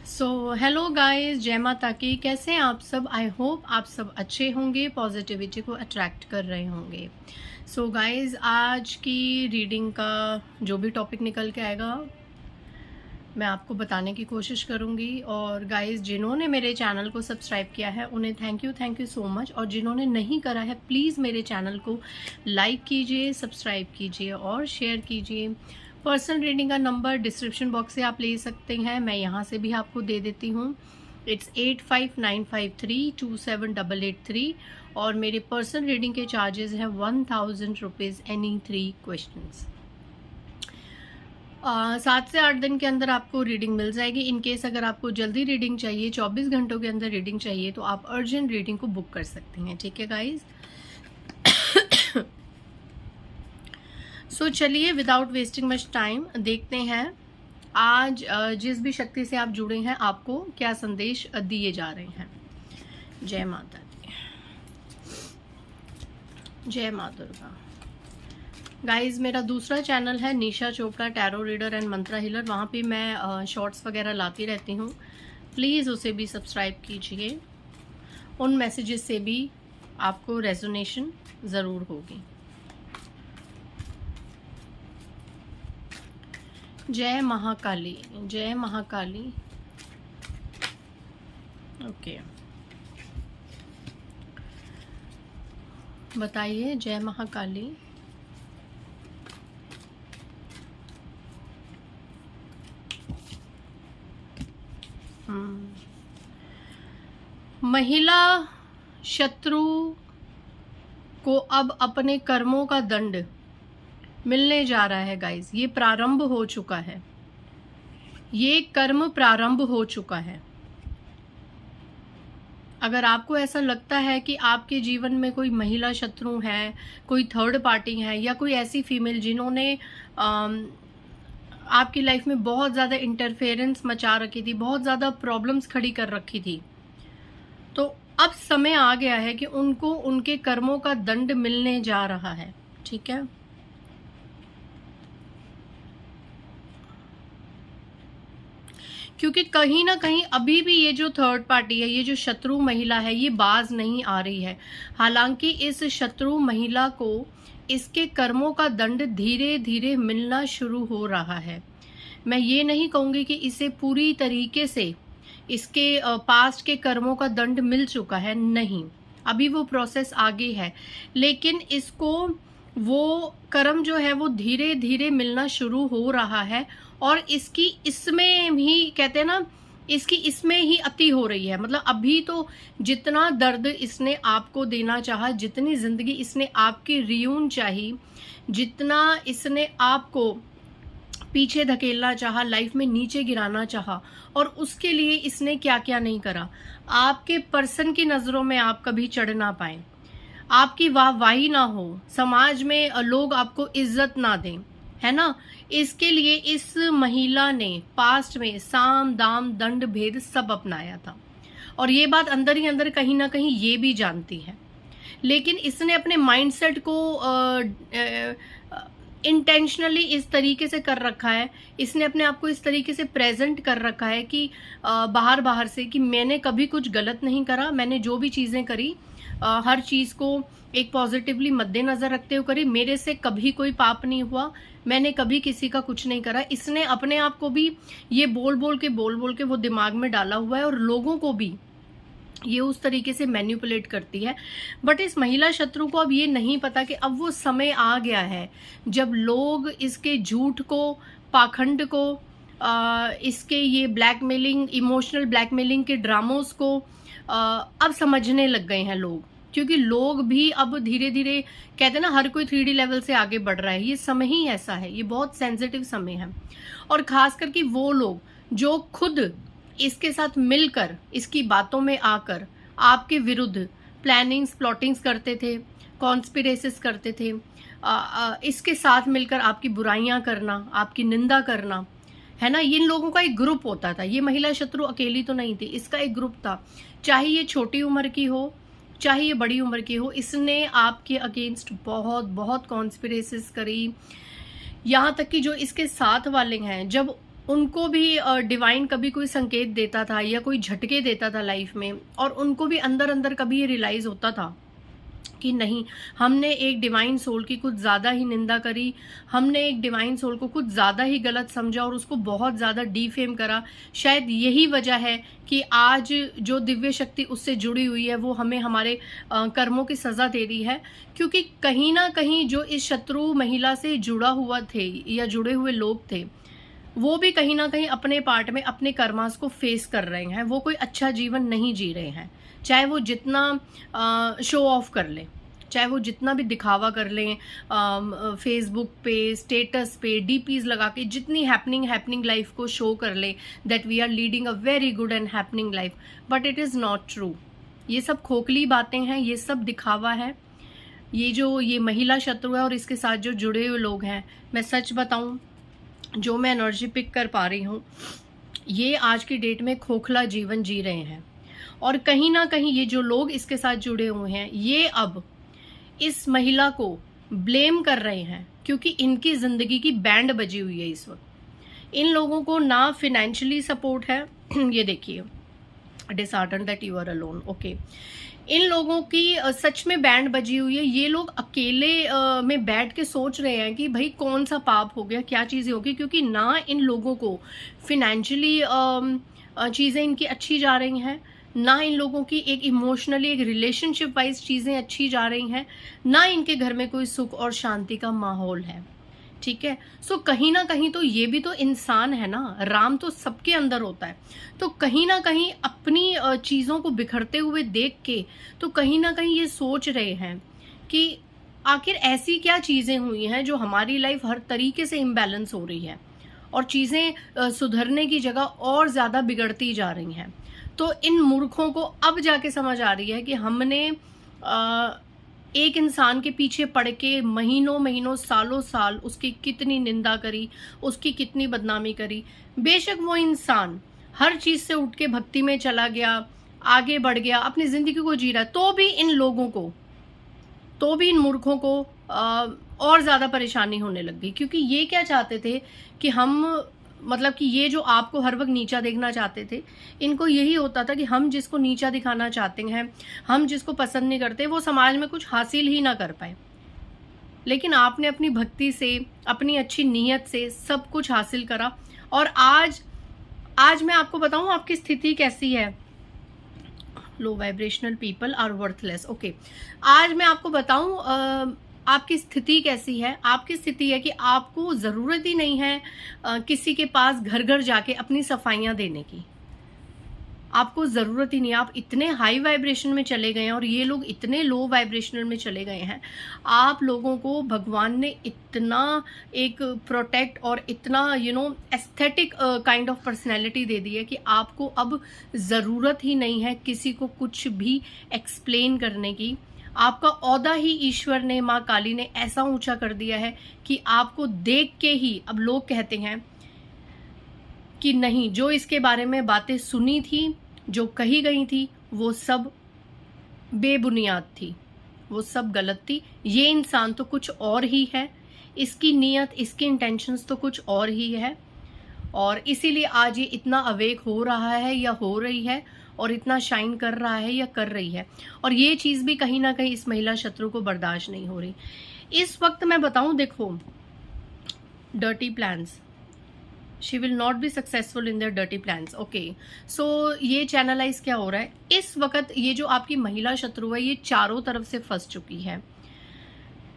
So hello guys, जय माता की। कैसे हैं आप सब? आई होप आप सब अच्छे होंगे, पॉजिटिविटी को अट्रैक्ट कर रहे होंगे। सो गाइस, आज की रीडिंग का जो भी टॉपिक निकल के आएगा मैं आपको बताने की कोशिश करूंगी। और गाइस, जिन्होंने मेरे चैनल को सब्सक्राइब किया है उन्हें थैंक यू सो मच। और जिन्होंने नहीं करा है प्लीज़ मेरे चैनल को लाइक कीजिए, सब्सक्राइब कीजिए और शेयर कीजिए। पर्सनल रीडिंग का नंबर डिस्क्रिप्शन बॉक्स से आप ले सकते हैं, मैं यहाँ से भी आपको दे देती हूँ। इट्स 8595327883 और मेरे पर्सनल रीडिंग के चार्जेस हैं 1000 रुपीज़ एनी 3 क्वेश्चंस। 7 से 8 दिन के अंदर आपको रीडिंग मिल जाएगी। इन केस अगर आपको जल्दी रीडिंग चाहिए, 24 घंटों के अंदर रीडिंग चाहिए, तो आप अर्जेंट रीडिंग को बुक कर सकते हैं। ठीक है गाइज। सो चलिए, विदाउट वेस्टिंग मच टाइम देखते हैं आज जिस भी शक्ति से आप जुड़े हैं आपको क्या संदेश दिए जा रहे हैं। जय माता दी, जय माँ दुर्गा। गाइज, मेरा दूसरा चैनल है Nisha Chopra tarot reader and mantra healer. वहाँ पे मैं शॉर्ट्स वगैरह लाती रहती हूँ, प्लीज़ उसे भी सब्सक्राइब कीजिए। उन मैसेजेस से भी आपको रेजोनेशन ज़रूर होगी। जय महाकाली, जय महाकाली। ओके, बताइए जय महाकाली। महिला शत्रु को अब अपने कर्मों का दंड मिलने जा रहा है गाइस। ये प्रारंभ हो चुका है, ये कर्म प्रारंभ हो चुका है। अगर आपको ऐसा लगता है कि आपके जीवन में कोई महिला शत्रु है, कोई थर्ड पार्टी है, या कोई ऐसी फीमेल जिन्होंने आपकी लाइफ में बहुत ज़्यादा इंटरफेरेंस मचा रखी थी, बहुत ज़्यादा प्रॉब्लम्स खड़ी कर रखी थी, तो अब समय आ गया है कि उनको उनके कर्मों का दंड मिलने जा रहा है। ठीक है, क्योंकि कहीं ना कहीं अभी भी ये जो थर्ड पार्टी है, ये जो शत्रु महिला है, ये बाज नहीं आ रही है। हालांकि इस शत्रु महिला को इसके कर्मों का दंड धीरे धीरे मिलना शुरू हो रहा है। मैं ये नहीं कहूंगी कि इसे पूरी तरीके से इसके पास्ट के कर्मों का दंड मिल चुका है, नहीं, अभी वो प्रोसेस आगे है। लेकिन इसको वो कर्म जो है वो धीरे धीरे मिलना शुरू हो रहा है। और इसकी इसमें भी कहते हैं ना, इसकी इसमें ही अति हो रही है। मतलब अभी तो जितना दर्द इसने आपको देना चाहा, जितनी जिंदगी इसने आपकी रियून चाही, जितना इसने आपको पीछे धकेलना चाहा, लाइफ में नीचे गिराना चाहा, और उसके लिए इसने क्या क्या नहीं करा। आपके पर्सन की नजरों में आप कभी चढ़ ना पाए, आपकी वाहवाही ना हो, समाज में लोग आपको इज्जत ना दें, है ना। इसके लिए इस महिला ने पास्ट में साम दाम दंड भेद सब अपनाया था, और ये बात अंदर ही अंदर कहीं ना कहीं ये भी जानती है। लेकिन इसने अपने माइंडसेट को इंटेंशनली इस तरीके से कर रखा है, इसने अपने आप को इस तरीके से प्रेजेंट कर रखा है कि बाहर बाहर से कि मैंने कभी कुछ गलत नहीं करा, मैंने जो भी चीजें करी हर चीज को एक पॉजिटिवली मद्देनजर रखते हुए करी, मेरे से कभी कोई पाप नहीं हुआ, मैंने कभी किसी का कुछ नहीं करा। इसने अपने आप को भी ये बोल बोल के वो दिमाग में डाला हुआ है, और लोगों को भी ये उस तरीके से मैनिपुलेट करती है। बट इस महिला शत्रु को अब ये नहीं पता कि अब वो समय आ गया है जब लोग इसके झूठ को, पाखंड को, इसके ये ब्लैकमेलिंग, इमोशनल ब्लैकमेलिंग के ड्रामोस को अब समझने लग गए हैं लोग। क्योंकि लोग भी अब धीरे धीरे, कहते हैं ना, हर कोई 3D लेवल से आगे बढ़ रहा है। ये समय ही ऐसा है, ये बहुत सेंसिटिव समय है। और खास करके वो लोग जो खुद इसके साथ मिलकर, इसकी बातों में आकर आपके विरुद्ध प्लानिंग्स, प्लॉटिंग्स करते थे, कॉन्स्पिरेसिस करते थे, इसके साथ मिलकर आपकी बुराइयां करना, आपकी निंदा करना, है ना। इन लोगों का एक ग्रुप होता था। ये महिला शत्रु अकेली तो नहीं थी, इसका एक ग्रुप था। चाहे ये छोटी उम्र की हो, चाहे ये बड़ी उम्र की हो, इसने आपके अगेंस्ट बहुत बहुत कॉन्स्पिरेसिस करी। यहाँ तक कि जो इसके साथ वाले हैं, जब उनको भी डिवाइन कभी कोई संकेत देता था या कोई झटके देता था लाइफ में, और उनको भी अंदर अंदर कभी ये रियलाइज होता था कि नहीं, हमने एक डिवाइन सोल की कुछ ज़्यादा ही निंदा करी, हमने एक डिवाइन सोल को कुछ ज़्यादा ही गलत समझा और उसको बहुत ज़्यादा डीफेम करा। शायद यही वजह है कि आज जो दिव्य शक्ति उससे जुड़ी हुई है वो हमें हमारे कर्मों की सज़ा दे रही है, क्योंकि कहीं ना कहीं जो इस शत्रु महिला से जुड़ा हुआ थे या जुड़े हुए लोग थे, वो भी कहीं ना कहीं अपने पार्ट में अपने कर्मास को फेस कर रहे हैं। वो कोई अच्छा जीवन नहीं जी रहे हैं, चाहे वो जितना शो ऑफ कर लें, चाहे वो जितना भी दिखावा कर लें, फेसबुक पे, स्टेटस पे, डीपीज लगा के जितनी हैपनिंग लाइफ को शो कर लें that we are leading a very good and happening life, but it is not true. ये सब खोखली बातें हैं, ये सब दिखावा है। ये महिला शत्रु है और इसके साथ जो जुड़े हुए लोग हैं, मैं सच बताऊं, जो मैं एनर्जी पिक कर पा रही हूँ, ये आज की डेट में खोखला जीवन जी रहे हैं। और कहीं ना कहीं ये जो लोग इसके साथ जुड़े हुए हैं, ये अब इस महिला को ब्लेम कर रहे हैं क्योंकि इनकी ज़िंदगी की बैंड बजी हुई है इस वक्त। इन लोगों को ना फिनेंशियली सपोर्ट है ये देखिए, dishearten that you are alone, okay. इन लोगों की सच में बैंड बजी हुई है। ये लोग अकेले में बैठ के सोच रहे हैं कि भाई कौन सा पाप हो गया, क्या चीज़ें होगी, क्योंकि ना इन लोगों को फिनेंशियली चीज़ें इनकी अच्छी जा रही हैं, ना इन लोगों की एक इमोशनली, एक रिलेशनशिप वाइज चीज़ें अच्छी जा रही हैं, ना इनके घर में कोई सुख और शांति का माहौल है। ठीक है, सो कहीं ना कहीं तो ये भी तो इंसान है ना, राम तो सबके अंदर होता है। तो कहीं ना कहीं अपनी चीज़ों को बिखरते हुए देख के तो कहीं ना कहीं ये सोच रहे हैं कि आखिर ऐसी क्या चीज़ें हुई हैं जो हमारी लाइफ हर तरीके से इम्बैलेंस हो रही है और चीज़ें सुधरने की जगह और ज़्यादा बिगड़ती जा रही हैं। तो इन मूर्खों को अब जाके समझ आ रही है कि हमने एक इंसान के पीछे पड़ के महीनों सालों साल उसकी कितनी निंदा करी, उसकी कितनी बदनामी करी। बेशक वो इंसान हर चीज़ से उठ के भक्ति में चला गया, आगे बढ़ गया, अपनी ज़िंदगी को जी रहा है, तो भी इन लोगों को, तो भी इन मूर्खों को और ज़्यादा परेशानी होने लग गई। क्योंकि ये क्या चाहते थे कि हम, मतलब कि ये जो आपको हर वक्त नीचा देखना चाहते थे, इनको यही होता था कि हम जिसको नीचा दिखाना चाहते हैं, हम जिसको पसंद नहीं करते, वो समाज में कुछ हासिल ही ना कर पाए। लेकिन आपने अपनी भक्ति से, अपनी अच्छी नीयत से सब कुछ हासिल करा। और आज मैं आपको बताऊं आपकी स्थिति कैसी है। Low vibrational people are worthless, okay. आज मैं आपको बताऊं आपकी स्थिति कैसी है। आपकी स्थिति है कि आपको ज़रूरत ही नहीं है किसी के पास घर घर जाके अपनी सफाइयाँ देने की। आपको ज़रूरत ही नहीं, आप इतने हाई वाइब्रेशन में चले गए हैं और ये लोग इतने लो वाइब्रेशनल में चले गए हैं। आप लोगों को भगवान ने इतना एक प्रोटेक्ट और इतना एस्थेटिक काइंड ऑफ पर्सनैलिटी दे दी है कि आपको अब ज़रूरत ही नहीं है किसी को कुछ भी एक्सप्लेन करने की। आपका औहदा ही ईश्वर ने, माँ काली ने ऐसा ऊंचा कर दिया है कि आपको देख के ही अब लोग कहते हैं कि नहीं, जो इसके बारे में बातें सुनी थी, जो कही गई थी, वो सब बेबुनियाद थी, वो सब गलत थी। ये इंसान तो कुछ और ही है, इसकी नीयत, इसकी इंटेंशंस तो कुछ और ही है, और इसीलिए आज ये इतना अवेक हो रहा है या हो रही है और इतना शाइन कर रहा है या कर रही है। और ये चीज़ भी कहीं ना कहीं इस महिला शत्रु को बर्दाश्त नहीं हो रही इस वक्त। मैं बताऊं, देखो, dirty plans, she will not be successful in their dirty plans, okay. So ये चैनलाइज क्या हो रहा है इस वक्त, ये जो आपकी महिला शत्रु है ये चारों तरफ से फंस चुकी है।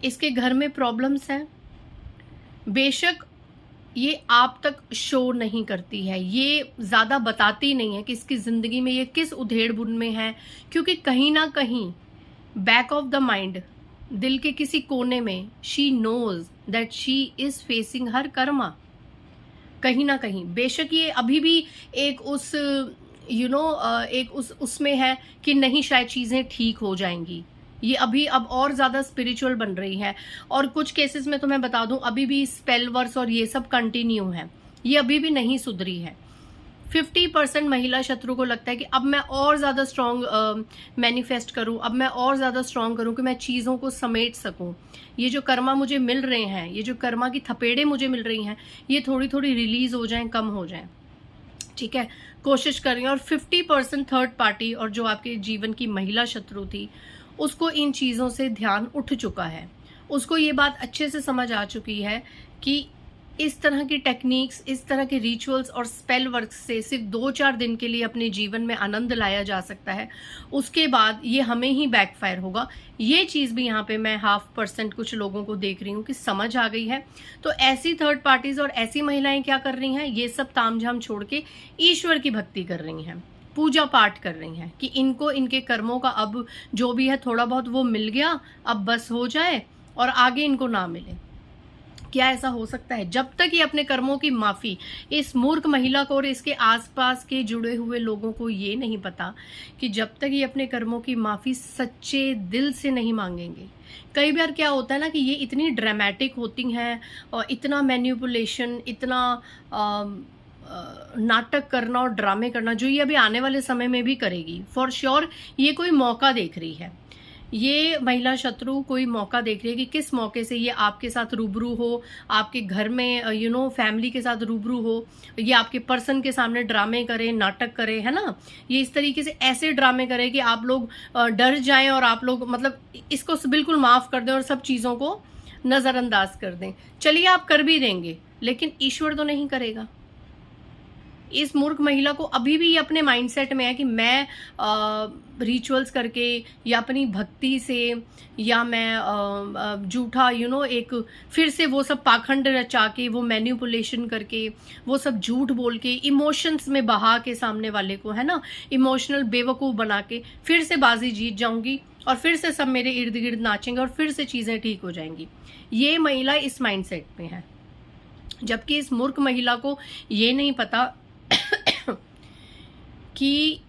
इसके घर में प्रॉब्लम्स हैं, बेशक ये आप तक शो नहीं करती है, ये ज़्यादा बताती नहीं है कि इसकी ज़िंदगी में ये किस उधेड़-बुन में है, क्योंकि कहीं ना कहीं बैक ऑफ द माइंड, दिल के किसी कोने में, she knows that she is facing her karma. कहीं ना कहीं बेशक ये अभी भी एक उस एक उसमें है कि नहीं, शायद चीज़ें ठीक हो जाएंगी। ये अभी अब और ज़्यादा स्पिरिचुअल बन रही है, और कुछ केसेस में तो मैं बता दूं अभी भी स्पेल वर्स और ये सब कंटिन्यू है, ये अभी भी नहीं सुधरी है। 50% महिला शत्रु को लगता है कि अब मैं और ज़्यादा स्ट्रॉन्ग मैनिफेस्ट करूं, अब मैं और ज़्यादा स्ट्रॉन्ग करूं कि मैं चीज़ों को समेट सकूं। ये जो कर्मा मुझे मिल रहे हैं, ये जो कर्मा की थपेड़े मुझे मिल रही हैं, ये थोड़ी थोड़ी रिलीज हो जाएं, कम हो जाएं। ठीक है, कोशिश कर रही हैं। और 50% थर्ड पार्टी और जो आपके जीवन की महिला शत्रु थी, उसको इन चीज़ों से ध्यान उठ चुका है। उसको ये बात अच्छे से समझ आ चुकी है कि इस तरह की टेक्निक्स, इस तरह के रिचुअल्स और स्पेल वर्क से सिर्फ 2-4 दिन के लिए अपने जीवन में आनंद लाया जा सकता है, उसके बाद ये हमें ही बैकफायर होगा। ये चीज़ भी यहाँ पे मैं 0.5% कुछ लोगों को देख रही हूँ कि समझ आ गई है। तो ऐसी थर्ड पार्टीज और ऐसी महिलाएं क्या कर रही हैं, ये सब तामझाम छोड़ के ईश्वर की भक्ति कर रही हैं, पूजा पाठ कर रही हैं कि इनको इनके कर्मों का अब जो भी है थोड़ा बहुत वो मिल गया, अब बस हो जाए और आगे इनको ना मिले। क्या ऐसा हो सकता है? जब तक ये अपने कर्मों की माफी इस मूर्ख महिला को और इसके आसपास के जुड़े हुए लोगों को ये नहीं पता कि जब तक ये अपने कर्मों की माफी सच्चे दिल से नहीं मांगेंगे। कई बार क्या होता है ना कि ये इतनी ड्रामेटिक होती हैं और इतना मैनिपुलेशन, इतना नाटक करना और ड्रामे करना, जो ये अभी आने वाले समय में भी करेगी फॉर श्योर। ये कोई मौका देख रही है, ये महिला शत्रु कोई मौका देख रही है कि किस मौके से ये आपके साथ रूबरू हो, आपके घर में फैमिली के साथ रूबरू हो, ये आपके पर्सन के सामने ड्रामे करे, नाटक करे, है ना। ये इस तरीके से ऐसे ड्रामे करे कि आप लोग डर जाएं और आप लोग मतलब इसको बिल्कुल माफ कर दें और सब चीज़ों को नज़रअंदाज कर दें। चलिए आप कर भी देंगे, लेकिन ईश्वर तो नहीं करेगा। इस मूर्ख महिला को अभी भी ये अपने माइंडसेट में है कि मैं रिचुअल्स करके या अपनी भक्ति से या मैं झूठा एक फिर से वो सब पाखंड रचा के, वो मैनिपुलेशन करके, वो सब झूठ बोल के, इमोशंस में बहा के सामने वाले को, है ना, इमोशनल बेवकूफ़ बना के फिर से बाजी जीत जाऊंगी और फिर से सब मेरे इर्द गिर्द नाचेंगे और फिर से चीज़ें ठीक हो जाएंगी। ये महिला इस माइंडसेट में है, जबकि इस मूर्ख महिला को ये नहीं पता कि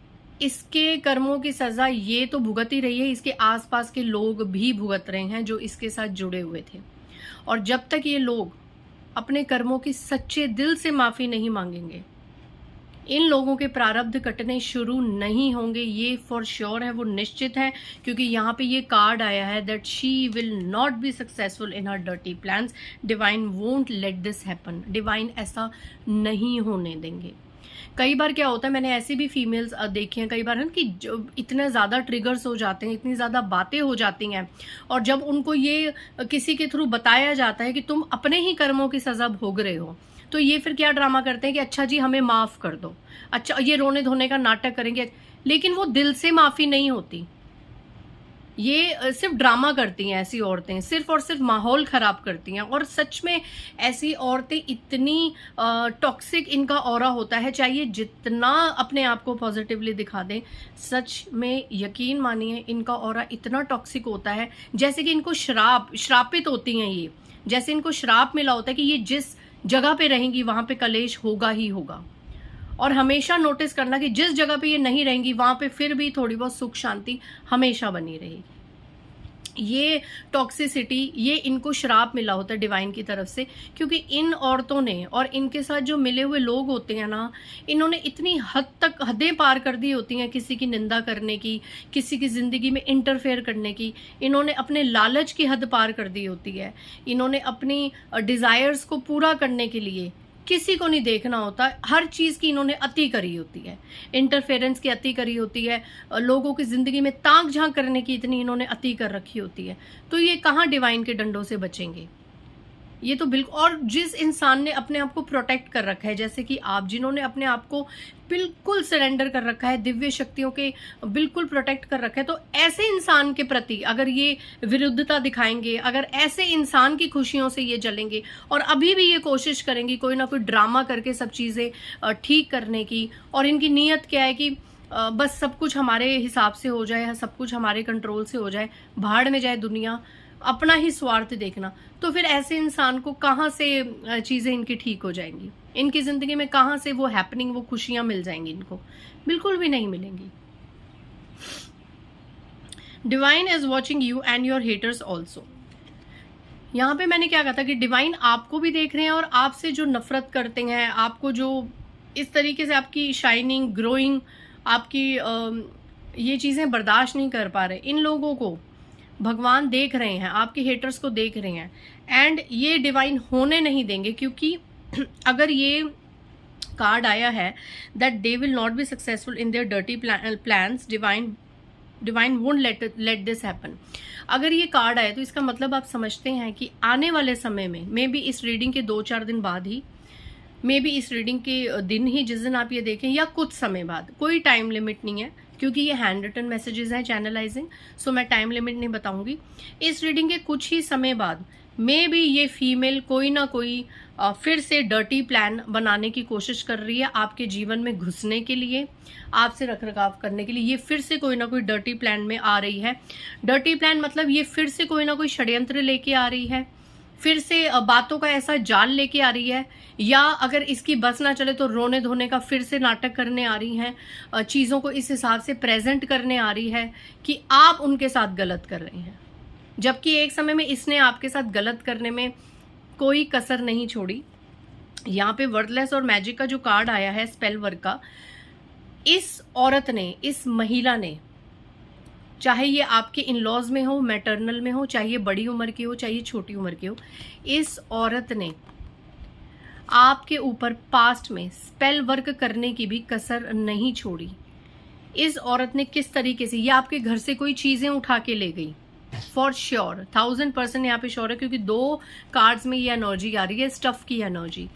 इसके कर्मों की सजा ये तो भुगत ही रही है, इसके आसपास के लोग भी भुगत रहे हैं जो इसके साथ जुड़े हुए थे। और जब तक ये लोग अपने कर्मों की सच्चे दिल से माफी नहीं मांगेंगे, इन लोगों के प्रारब्ध कटने शुरू नहीं होंगे। ये फॉर श्योर है, वो निश्चित है, क्योंकि यहाँ पे ये कार्ड आया है that she will not be successful in her dirty plans, divine won't let this happen. Divine ऐसा नहीं होने देंगे। कई बार क्या होता है, मैंने ऐसी भी फीमेल्स देखी हैं कई बार है कि जो इतने ज़्यादा ट्रिगर्स हो जाते हैं, इतनी ज़्यादा बातें हो जाती हैं, और जब उनको ये किसी के थ्रू बताया जाता है कि तुम अपने ही कर्मों की सज़ा भोग रहे हो, तो ये फिर क्या ड्रामा करते हैं कि अच्छा जी हमें माफ़ कर दो, अच्छा ये रोने धोने का नाटक करेंगे, लेकिन वो दिल से माफ़ी नहीं होती। ये सिर्फ ड्रामा करती हैं ऐसी औरतें, सिर्फ और सिर्फ माहौल ख़राब करती हैं। और सच में ऐसी औरतें इतनी टॉक्सिक इनका ऑरा होता है, चाहिए जितना अपने आप को पॉजिटिवली दिखा दें, सच में यकीन मानिए इनका ऑरा इतना टॉक्सिक होता है जैसे कि इनको श्रापित होती हैं ये, जैसे इनको श्राप मिला होता है कि ये जिस जगह पे रहेंगी वहाँ पे कलेश होगा ही होगा। और हमेशा नोटिस करना कि जिस जगह पे ये नहीं रहेंगी वहाँ पे फिर भी थोड़ी बहुत सुख शांति हमेशा बनी रहेगी। ये टॉक्सिसिटी, ये इनको श्राप मिला होता है डिवाइन की तरफ से, क्योंकि इन औरतों ने और इनके साथ जो मिले हुए लोग होते हैं ना, इन्होंने इतनी हद तक हदें पार कर दी होती हैं किसी की निंदा करने की, किसी की ज़िंदगी में इंटरफेयर करने की। इन्होंने अपने लालच की हद पार कर दी होती है। इन्होंने अपनी डिज़ायर्स को पूरा करने के लिए किसी को नहीं देखना होता, हर चीज़ की इन्होंने अति करी होती है, इंटरफेरेंस की अति करी होती है, लोगों की ज़िंदगी में ताक झांक करने की इतनी इन्होंने अति कर रखी होती है। तो ये कहाँ डिवाइन के डंडों से बचेंगे? ये तो बिल्कुल। और जिस इंसान ने अपने आप को प्रोटेक्ट कर रखा है, जैसे कि आप, जिन्होंने अपने आप को बिल्कुल सरेंडर कर रखा है, दिव्य शक्तियों के बिल्कुल प्रोटेक्ट कर रखा है, तो ऐसे इंसान के प्रति अगर ये विरुद्धता दिखाएंगे, अगर ऐसे इंसान की खुशियों से ये जलेंगे और अभी भी ये कोशिश करेंगी कोई ना कोई ड्रामा करके सब चीज़ें ठीक करने की, और इनकी नीयत क्या है कि बस सब कुछ हमारे हिसाब से हो जाए, सब कुछ हमारे कंट्रोल से हो जाए, भाड़ में जाए दुनिया, अपना ही स्वार्थ देखना, तो फिर ऐसे इंसान को कहाँ से चीज़ें इनकी ठीक हो जाएंगी? इनकी ज़िंदगी में कहाँ से वो हैपनिंग, वो खुशियाँ मिल जाएंगी? इनको बिल्कुल भी नहीं मिलेंगी। Divine is watching you and your haters also. यहाँ पे मैंने क्या कहा था कि डिवाइन आपको भी देख रहे हैं, और आपसे जो नफरत करते हैं, आपको जो इस तरीके से आपकी शाइनिंग, ग्रोइंग, आपकी ये चीज़ें बर्दाश्त नहीं कर पा रहे। इन लोगों को भगवान देख रहे हैं, आपके हेटर्स को देख रहे हैं, एंड ये डिवाइन होने नहीं देंगे, क्योंकि अगर ये कार्ड आया है that they will not be successful in their dirty plans, divine won't let this happen. अगर ये कार्ड आया तो इसका मतलब आप समझते हैं कि आने वाले समय में, मे बी इस रीडिंग के 2-4 दिन बाद ही, मे बी इस रीडिंग के दिन ही, जिस दिन आप ये देखें, या कुछ समय बाद, कोई टाइम लिमिट नहीं है, क्योंकि ये हैंड रिटन मैसेजेस हैं, चैनलाइजिंग, सो मैं टाइम लिमिट नहीं बताऊंगी। इस रीडिंग के कुछ ही समय बाद मे बी ये फीमेल कोई ना कोई फिर से डर्टी प्लान बनाने की कोशिश कर रही है, आपके जीवन में घुसने के लिए, आपसे रखरखाव करने के लिए। ये फिर से कोई ना कोई डर्टी प्लान में आ रही है। डर्टी प्लान मतलब ये फिर से कोई ना कोई षड्यंत्र लेके आ रही है, फिर से बातों का ऐसा जाल लेके आ रही है, या अगर इसकी बस ना चले तो रोने धोने का फिर से नाटक करने आ रही हैं, चीज़ों को इस हिसाब से प्रेजेंट करने आ रही है कि आप उनके साथ गलत कर रहे हैं, जबकि एक समय में इसने आपके साथ गलत करने में कोई कसर नहीं छोड़ी। यहाँ पे वर्थलेस और मैजिक का जो कार्ड आया है, स्पेल वर्क का, इस औरत ने, इस महिला ने, चाहे ये आपके इन लॉज में हो, मैटरनल में हो, चाहे ये बड़ी उम्र की हो, चाहे ये छोटी उम्र की हो, इस औरत ने आपके ऊपर पास्ट में स्पेल वर्क करने की भी कसर नहीं छोड़ी। इस औरत ने किस तरीके से, ये आपके घर से कोई चीजें उठा के ले गई, फॉर श्योर, 1000% यहाँ पे श्योर है, क्योंकि 2 कार्ड्स में ये एनर्जी आ रही है, स्टफ की एनर्जी।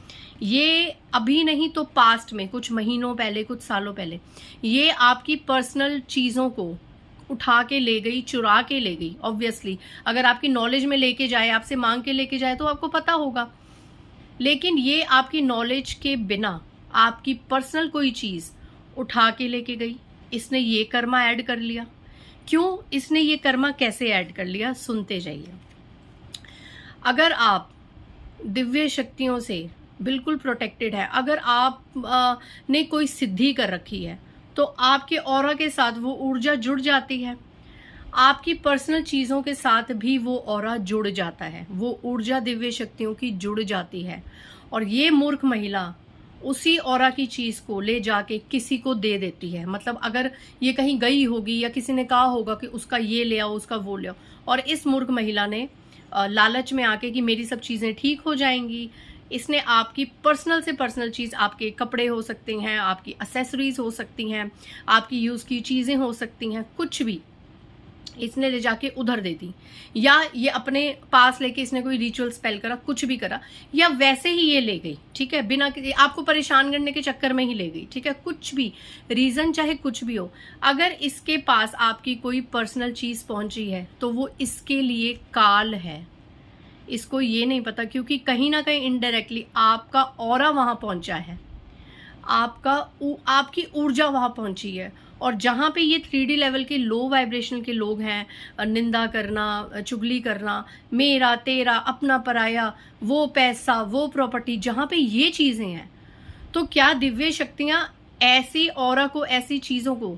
ये अभी नहीं तो पास्ट में, कुछ महीनों पहले, कुछ सालों पहले, ये आपकी पर्सनल चीजों को उठा के ले गई, चुरा के ले गई। ऑब्वियसली अगर आपकी नॉलेज में लेके जाए, आपसे मांग के लेके जाए तो आपको पता होगा, लेकिन ये आपकी नॉलेज के बिना आपकी पर्सनल कोई चीज उठा के लेके गई। इसने ये कर्मा ऐड कर लिया। क्यों इसने ये कर्मा कैसे ऐड कर लिया, सुनते जाइए। अगर आप दिव्य शक्तियों से बिल्कुल प्रोटेक्टेड है, अगर आप ने कोई सिद्धि कर रखी है, तो आपके ऑरा के साथ वो ऊर्जा जुड़ जाती है, आपकी पर्सनल चीज़ों के साथ भी वो ऑरा जुड़ जाता है, वो ऊर्जा दिव्य शक्तियों की जुड़ जाती है। और ये मूर्ख महिला उसी ऑरा की चीज़ को ले जाके किसी को दे देती है। मतलब अगर ये कहीं गई होगी या किसी ने कहा होगा कि उसका ये ले आओ, उसका वो ले आओ, और इस मूर्ख महिला ने लालच में आके कि मेरी सब चीज़ें ठीक हो जाएंगी, इसने आपकी पर्सनल से पर्सनल चीज़, आपके कपड़े हो सकते हैं, आपकी एसेसरीज हो सकती हैं, आपकी यूज़ की चीज़ें हो सकती हैं, कुछ भी इसने ले जाके उधर दे दी, या ये अपने पास लेके इसने कोई रिचुअल स्पेल करा, कुछ भी करा, या वैसे ही ये ले गई, ठीक है, बिना आपको परेशान करने के चक्कर में ही ले गई, ठीक है, कुछ भी रीजन चाहे कुछ भी हो। अगर इसके पास आपकी कोई पर्सनल चीज पहुंची है तो वो इसके लिए काल है, इसको ये नहीं पता, क्योंकि कहीं ना कहीं इनडायरेक्टली आपका ऑरा वहां पहुंचा है, आपकी ऊर्जा वहां पहुंची है। और जहाँ पे ये 3D लेवल के लो वाइब्रेशन के लोग हैं, निंदा करना, चुगली करना, मेरा तेरा, अपना पराया, वो पैसा, वो प्रॉपर्टी, जहाँ पे ये चीज़ें हैं, तो क्या दिव्य शक्तियाँ ऐसी ऑरा को, ऐसी चीज़ों को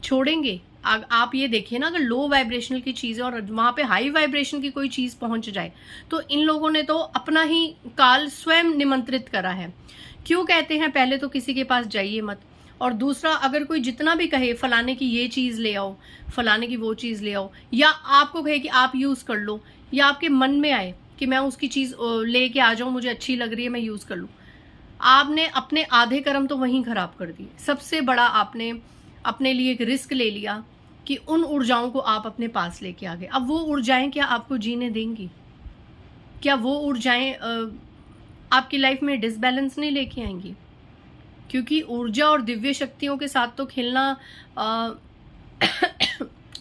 छोड़ेंगे? आप ये देखिए ना, अगर लो वाइब्रेशनल की चीज़ और वहाँ पे हाई वाइब्रेशन की कोई चीज़ पहुँच जाए, तो इन लोगों ने तो अपना ही काल स्वयं निमंत्रित करा है। क्यों कहते हैं पहले तो किसी के पास जाइए मत, और दूसरा अगर कोई जितना भी कहे फलाने की ये चीज़ ले आओ, फलाने की वो चीज़ ले आओ, या आपको कहे कि आप यूज़ कर लो, या आपके मन में आए कि मैं उसकी चीज़ लेके आ जाऊँ, मुझे अच्छी लग रही है, मैं यूज़ कर लूँ, आपने अपने आधे कर्म तो वहीं खराब कर दिए। सबसे बड़ा आपने अपने लिए एक रिस्क ले लिया कि उन ऊर्जाओं को आप अपने पास लेके आ गए। अब वो ऊर्जाएं क्या आपको जीने देंगी? क्या वो ऊर्जाएं आपकी लाइफ में डिसबैलेंस नहीं लेके आएंगी? क्योंकि ऊर्जा और दिव्य शक्तियों के साथ तो खेलना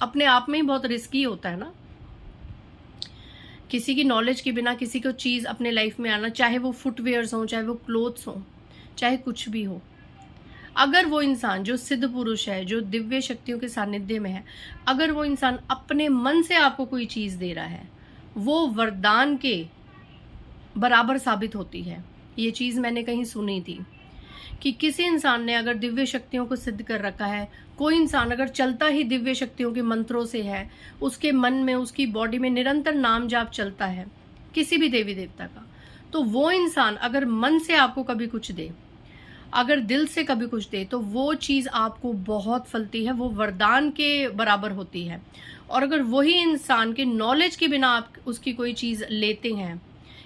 अपने आप में ही बहुत रिस्की होता है ना। किसी की नॉलेज के बिना किसी को चीज़ अपने लाइफ में आना, चाहे वो फुटवेयर्स हो, चाहे वो क्लोथ्स हो, चाहे कुछ भी हो, अगर वो इंसान जो सिद्ध पुरुष है, जो दिव्य शक्तियों के सानिध्य में है, अगर वो इंसान अपने मन से आपको कोई चीज़ दे रहा है, वो वरदान के बराबर साबित होती है। ये चीज़ मैंने कहीं सुनी थी कि किसी इंसान ने अगर दिव्य शक्तियों को सिद्ध कर रखा है, कोई इंसान अगर चलता ही दिव्य शक्तियों के मंत्रों से है, उसके मन में, उसकी बॉडी में निरंतर नाम जाप चलता है किसी भी देवी देवता का, तो वो इंसान अगर मन से आपको कभी कुछ दे, अगर दिल से कभी कुछ दे तो वो चीज़ आपको बहुत फलती है, वो वरदान के बराबर होती है। और अगर वही इंसान के नॉलेज के बिना आप उसकी कोई चीज़ लेते हैं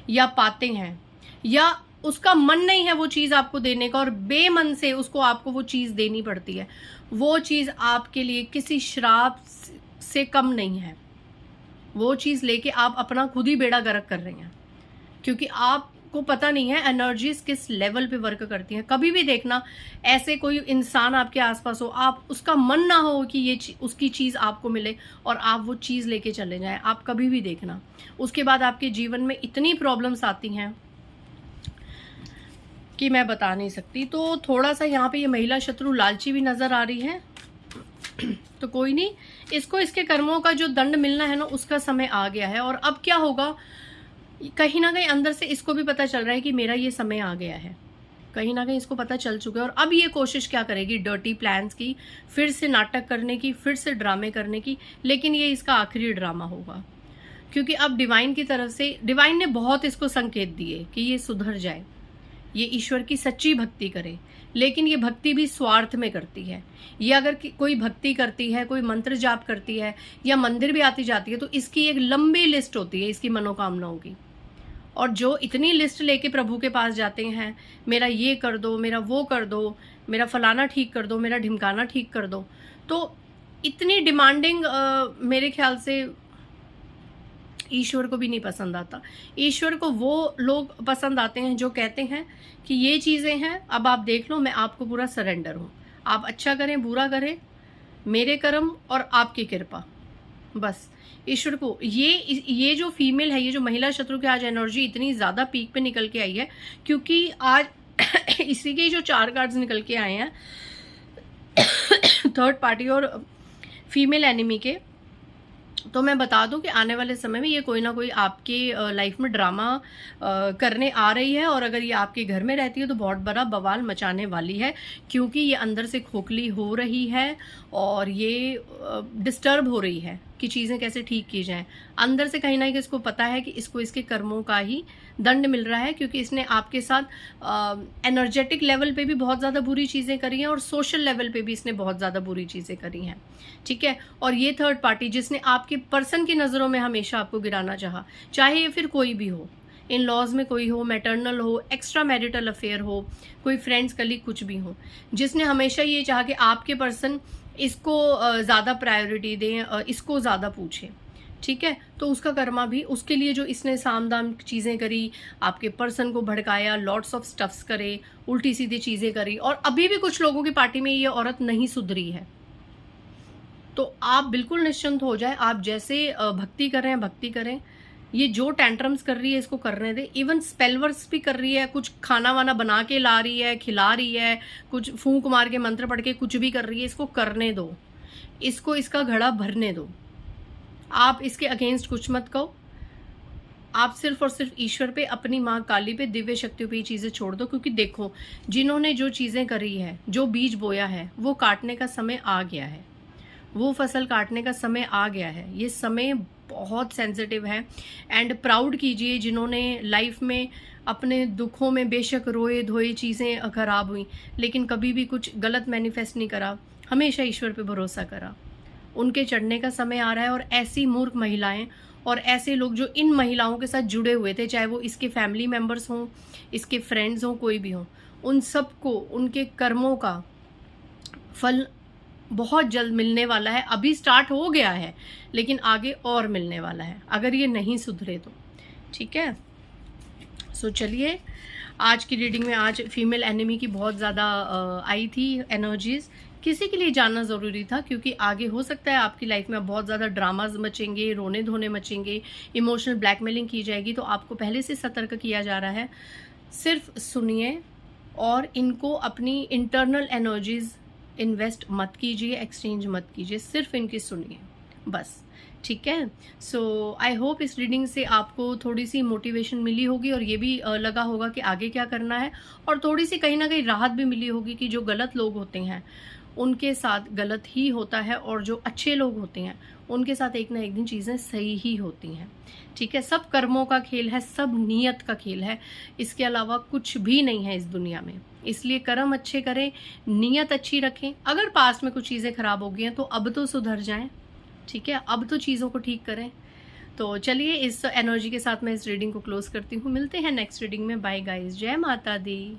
या पाते हैं, या उसका मन नहीं है वो चीज़ आपको देने का और बेमन से उसको आपको वो चीज़ देनी पड़ती है, वो चीज़ आपके लिए किसी श्राप से कम नहीं है। वो चीज़ लेके आप अपना खुद ही बेड़ा गर्क कर रहे हैं, क्योंकि आपको पता नहीं है एनर्जीज किस लेवल पे वर्क करती हैं। कभी भी देखना, ऐसे कोई इंसान आपके आसपास हो, आप उसका मन ना हो कि ये उसकी चीज़ आपको मिले और आप वो चीज़ लेके चले जाएं, आप कभी भी देखना, उसके बाद आपके जीवन में इतनी प्रॉब्लम्स आती हैं कि मैं बता नहीं सकती। तो थोड़ा सा यहाँ पे ये महिला शत्रु लालची भी नज़र आ रही है। तो कोई नहीं, इसको इसके कर्मों का जो दंड मिलना है ना, उसका समय आ गया है। और अब क्या होगा, कहीं ना कहीं अंदर से इसको भी पता चल रहा है कि मेरा ये समय आ गया है, कहीं ना कहीं इसको पता चल चुका है। और अब ये कोशिश क्या करेगी, डर्टी प्लान्स की, फिर से नाटक करने की, फिर से ड्रामे करने की। लेकिन ये इसका आखिरी ड्रामा होगा, क्योंकि अब डिवाइन की तरफ से, डिवाइन ने बहुत इसको संकेत दिए कि ये सुधर जाए, ये ईश्वर की सच्ची भक्ति करे। लेकिन ये भक्ति भी स्वार्थ में करती है। ये अगर कोई भक्ति करती है, कोई मंत्र जाप करती है या मंदिर भी आती जाती है, तो इसकी एक लंबी लिस्ट होती है इसकी मनोकामनाओं की। और जो इतनी लिस्ट लेके प्रभु के पास जाते हैं, मेरा ये कर दो, मेरा वो कर दो, मेरा फलाना ठीक कर दो, मेरा ढिमकाना ठीक कर दो, तो इतनी डिमांडिंग मेरे ख्याल से ईश्वर को भी नहीं पसंद आता। ईश्वर को वो लोग पसंद आते हैं जो कहते हैं कि ये चीज़ें हैं, अब आप देख लो, मैं आपको पूरा सरेंडर हूँ, आप अच्छा करें बुरा करें, मेरे कर्म और आपकी कृपा, बस। ईश्वर को ये जो फीमेल है, ये जो महिला शत्रु की आज एनर्जी इतनी ज़्यादा पीक पे निकल के आई है, क्योंकि आज इसी के जो 4 कार्ड्स निकल के आए हैं, थर्ड पार्टी और फीमेल एनिमी के। तो मैं बता दूं कि आने वाले समय में ये कोई ना कोई आपके लाइफ में ड्रामा करने आ रही है। और अगर ये आपके घर में रहती है तो बहुत बड़ा बवाल मचाने वाली है, क्योंकि ये अंदर से खोखली हो रही है और ये डिस्टर्ब हो रही है कि चीज़ें कैसे ठीक की जाएं। अंदर से कहीं ना कहीं इसको पता है कि इसको इसके कर्मों का ही दंड मिल रहा है, क्योंकि इसने आपके साथ एनर्जेटिक लेवल पे भी बहुत ज़्यादा बुरी चीज़ें करी हैं और सोशल लेवल पे भी इसने बहुत ज़्यादा बुरी चीज़ें करी हैं, ठीक है। और ये थर्ड पार्टी जिसने आपके पर्सन की नज़रों में हमेशा आपको गिराना चाहा, चाहे ये फिर कोई भी हो, इन लॉज में कोई हो, मैटरनल हो, एक्स्ट्रा मैरिटल अफेयर हो, कोई फ्रेंड्स कलीग कुछ भी हो, जिसने हमेशा ये चाहा कि आपके पर्सन इसको ज़्यादा प्रायोरिटी दें, इसको ज़्यादा पूछें, ठीक है। तो उसका कर्मा भी, उसके लिए जो इसने साम दाम चीज़ें करी, आपके पर्सन को भड़काया, लॉट्स ऑफ स्टफ्स करे, उल्टी सीधी चीज़ें करी। और अभी भी कुछ लोगों की पार्टी में ये औरत नहीं सुधरी है। तो आप बिल्कुल निश्चिंत हो जाए, आप जैसे भक्ति कर रहे हैं भक्ति करें। ये जो टेंट्रम्स कर रही है इसको करने दे। इवन स्पेल वर्क्स भी कर रही है, कुछ खाना वाना बना के ला रही है, खिला रही है, कुछ फूंक मार के मंत्र पढ़ के कुछ भी कर रही है, इसको करने दो, इसको इसका घड़ा भरने दो। आप इसके अगेंस्ट कुछ मत कहो, आप सिर्फ और सिर्फ ईश्वर पे, अपनी माँ काली पे, दिव्य शक्तियों पे ये चीज़ें छोड़ दो। क्योंकि देखो, जिन्होंने जो चीज़ें करी है, जो बीज बोया है, वो काटने का समय आ गया है, वो फसल काटने का समय आ गया है। ये समय बहुत सेंसिटिव है। एंड प्राउड कीजिए जिन्होंने लाइफ में अपने दुखों में बेशक रोए धोए, चीज़ें खराब हुई, लेकिन कभी भी कुछ गलत मैनिफेस्ट नहीं करा, हमेशा ईश्वर पे भरोसा करा। उनके चढ़ने का समय आ रहा है। और ऐसी मूर्ख महिलाएं और ऐसे लोग जो इन महिलाओं के साथ जुड़े हुए थे, चाहे वो इसके फैमिली मेम्बर्स हों, इसके फ्रेंड्स हों, कोई भी हों, उन सबको उनके कर्मों का फल बहुत जल्द मिलने वाला है। अभी स्टार्ट हो गया है, लेकिन आगे और मिलने वाला है अगर ये नहीं सुधरे तो, ठीक है। सो चलिए, आज की रीडिंग में आज फीमेल एनिमी की बहुत ज़्यादा आई थी एनर्जीज। किसी के लिए जानना ज़रूरी था, क्योंकि आगे हो सकता है आपकी लाइफ में बहुत ज़्यादा ड्रामाज मचेंगे, रोने धोने मचेंगे, इमोशनल ब्लैकमेलिंग की जाएगी। तो आपको पहले से सतर्क किया जा रहा है। सिर्फ सुनिए और इनको अपनी इंटरनल एनर्जीज इन्वेस्ट मत कीजिए, एक्सचेंज मत कीजिए, सिर्फ इनकी सुनिए बस, ठीक है। सो आई होप इस रीडिंग से आपको थोड़ी सी मोटिवेशन मिली होगी और ये भी लगा होगा कि आगे क्या करना है, और थोड़ी सी कहीं ना कहीं राहत भी मिली होगी कि जो गलत लोग होते हैं उनके साथ गलत ही होता है, और जो अच्छे लोग होते हैं उनके साथ एक ना एक दिन चीज़ें सही ही होती हैं। ठीक है, सब कर्मों का खेल है, सब नियत का खेल है, इसके अलावा कुछ भी नहीं है इस दुनिया में। इसलिए कर्म अच्छे करें, नियत अच्छी रखें। अगर पास्ट में कुछ चीज़ें खराब हो गई हैं तो अब तो सुधर जाएं। ठीक है, अब तो चीज़ों को ठीक करें। तो चलिए, इस एनर्जी के साथ मैं इस रीडिंग को क्लोज करती हूँ। मिलते हैं नेक्स्ट रीडिंग में। बाय गाइस, जय माता दी।